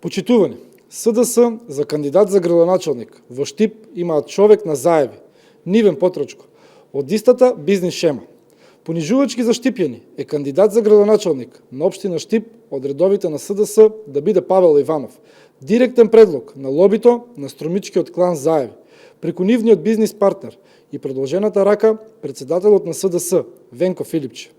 Почитувани, СДС за кандидат за градоначалник во Штип имаат човек на заеви, Нивен Потрачко, од истата бизнис шема. Понижувачки за штипјани е кандидат за градоначалник на општина Штип од редовите на СДС да биде Павел Иванов, директен предлог на лобито на струмичкиот клан Заеви, преку нивниот бизнис партнер и продолжената рака председателот на СДС Венко Филипче.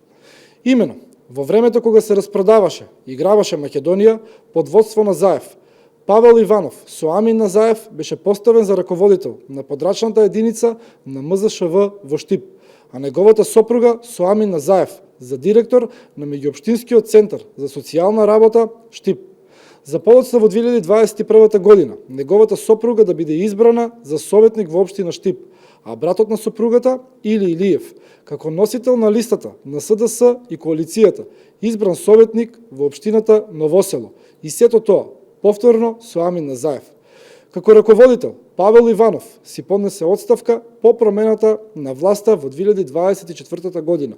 Имено, во времето кога се распродаваше и грабаше Македонија под водство на Заев, Павел Иванов со Амин Назаев беше поставен за раководител на подрачната единица на МЗШВ во Штип, а неговата сопруга со Амин Назаев за директор на Меѓуопштинскиот центар за социјална работа Штип. За подоцна во 2021 година неговата сопруга да биде избрана за советник во општина Штип, а братот на сопругата Или Илиев како носител на листата на СДС и коалицијата избран советник во општината Новосело, и сето тоа повторно со Амин Назаев. Како раководител, Павел Иванов си поднесе отставка по промената на власта во 2024 година,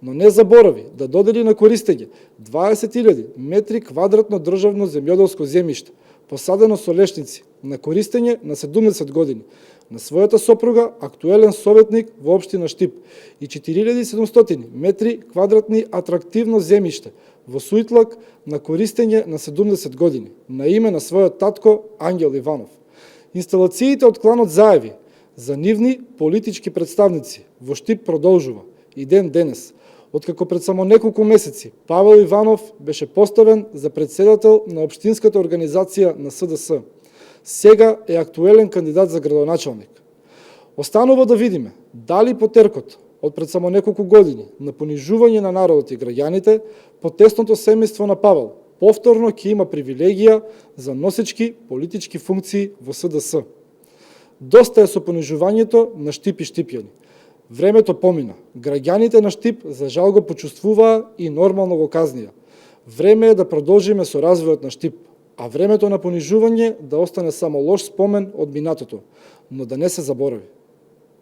но не заборави да додели на користење 20.000 метри квадратно државно земјоделско земјиште, посадено со лешници, на користење на 70 години, на својата сопруга, актуелен советник во општина Штип, и 4700 метри квадратни атрактивно земјиште во Суитлак на користење на 70 години, на име на својот татко Ангел Иванов. Инсталациите од кланот Заеви за нивни политички представници во Штип продолжува и ден денес, откако пред само неколку месеци Павел Иванов беше поставен за председател на општинската организација на СДС. Сега е актуелен кандидат за градоначалник. Останува да видиме дали потеркот од пред само неколку години на понижување на народот и граѓаните по тесното семејство на Павел повторно ќе има привилегија за носечки политички функции во СДС. Доста е со понижувањето на Штип и штипјани. Времето помина. Граѓаните на Штип за жал го почувствуваа и нормално го казнија. Време е да продолжиме со развојот на Штип, а времето на понижување да остане само лош спомен од минатото, но да не се заборави.